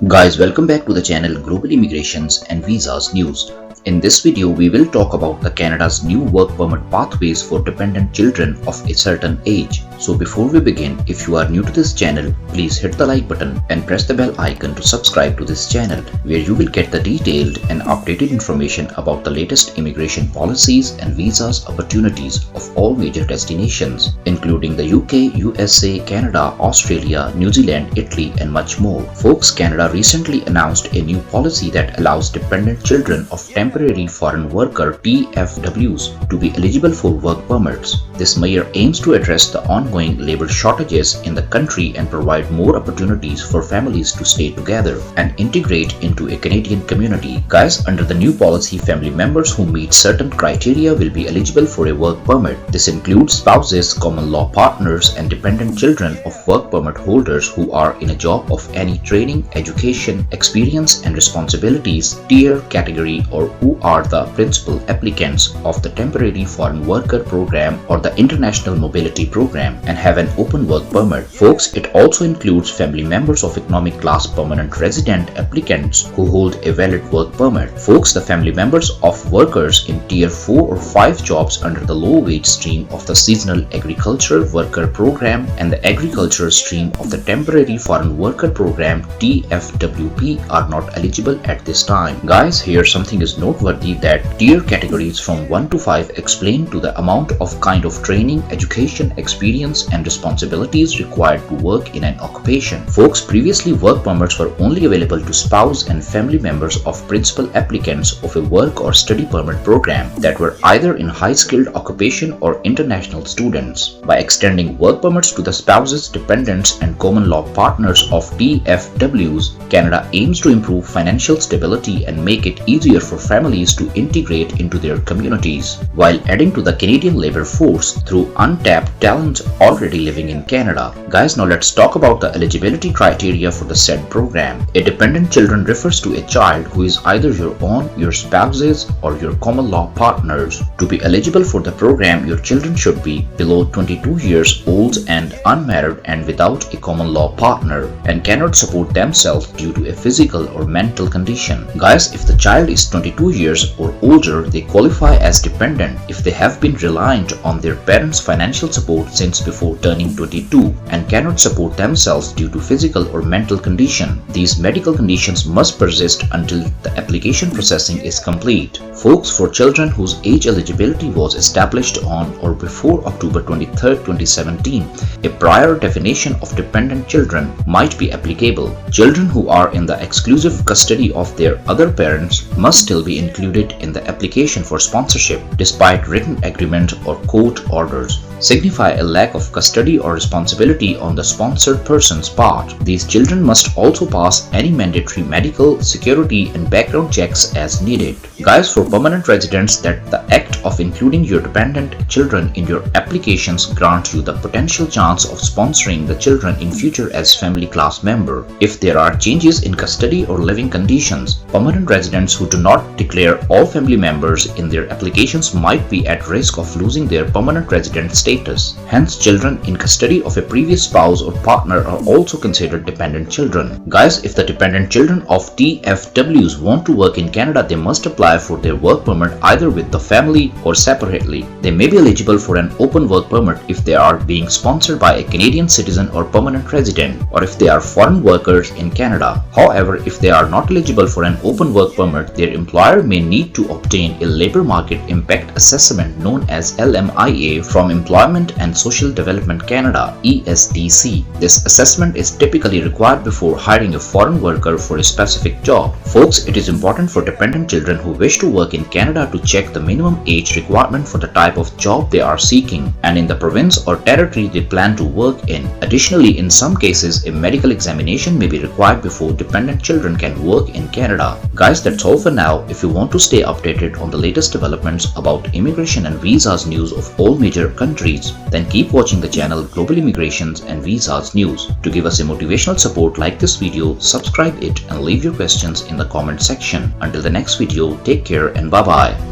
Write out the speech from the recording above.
Guys, welcome back to the channel Global Immigrations and Visas News. In this video, we will talk about the Canada's new work permit pathways for dependent children of a certain age. So before we begin, if you are new to this channel, please hit the like button and press the bell icon to subscribe to this channel, where you will get the detailed and updated information about the latest immigration policies and visas opportunities of all major destinations, including the UK, USA, Canada, Australia, New Zealand, Italy, and much more. Folks, Canada recently announced a new policy that allows dependent children of temporary foreign worker TFWs to be eligible for work permits. This measure aims to address the ongoing labor shortages in the country and provide more opportunities for families to stay together and integrate into a Canadian community. Guys, under the new policy, family members who meet certain criteria will be eligible for a work permit. This includes spouses, common law partners, and dependent children of work permit holders who are in a job of any training, education, experience, and responsibilities tier, category, or who are the principal applicants of the temporary foreign worker program or the international mobility program and have an open work permit. Folks, it also includes family members of economic class permanent resident applicants who hold a valid work permit. Folks, the family members of workers in tier 4 or 5 jobs under the low wage stream of the seasonal agricultural worker program and the agriculture stream of the temporary foreign worker program TFWP are not eligible at this time. Guys, here something is noteworthy that tier categories from 1 to 5 explain to the amount of kind of training, education, experience, and responsibilities required to work in an occupation. Folks, previously work permits were only available to spouse and family members of principal applicants of a work or study permit program that were either in high-skilled occupation or international students. By extending work permits to the spouses, dependents, and common law partners of TFWs, Canada aims to improve financial stability and make it easier for families to integrate into their communities, while adding to the Canadian labor force through untapped talent already living in Canada. Guys, now let's talk about the eligibility criteria for the said program. A dependent children refers to a child who is either your own, your spouse's, or your common law partners. To be eligible for the program, your children should be below 22 years old and unmarried and without a common law partner and cannot support themselves due to a physical or mental condition. Guys, if the child is 22 years or older, they qualify as dependent if they have been reliant on their parents' financial support since before turning 22 and cannot support themselves due to physical or mental condition. These medical conditions must persist until the application processing is complete. Folks, for children whose age eligibility was established on or before October 23, 2017, a prior definition of dependent children might be applicable. Children who are in the exclusive custody of their other parents must still be included in the application for sponsorship despite written agreement or court orders signify a lack of custody or responsibility on the sponsored person's part. These children must also pass any mandatory medical, security, and background checks as needed. Guys, for permanent residents, that the act of including your dependent children in your applications grants you the potential chance of sponsoring the children in future as family class member. If there are changes in custody or living conditions, permanent residents who do not declare all family members in their applications might be at risk of losing their permanent resident status. Hence, children in custody of a previous spouse or partner are also considered dependent children. Guys, if the dependent children of TFWs want to work in Canada, they must apply for their work permit either with the family or separately. They may be eligible for an open work permit if they are being sponsored by a Canadian citizen or permanent resident, or if they are foreign workers in Canada. However, if they are not eligible for an open work permit, their employer may need to obtain a labor market impact assessment known as LMIA from Employment and Social Development Canada (ESDC). This assessment is typically required before hiring a foreign worker for a specific job. Folks, it is important for dependent children who wish to work in Canada to check the minimum age requirement for the type of job they are seeking and in the province or territory they plan to work in. Additionally, in some cases, a medical examination may be required before dependent children can work in Canada. Guys, that's all for now. If you want to stay updated on the latest developments about immigration and visas news of all major countries, then keep watching the channel Global Immigrations and Visas News. To give us a motivational support, like this video, subscribe it, and leave your questions in the comment section. Until the next video, take care and bye bye.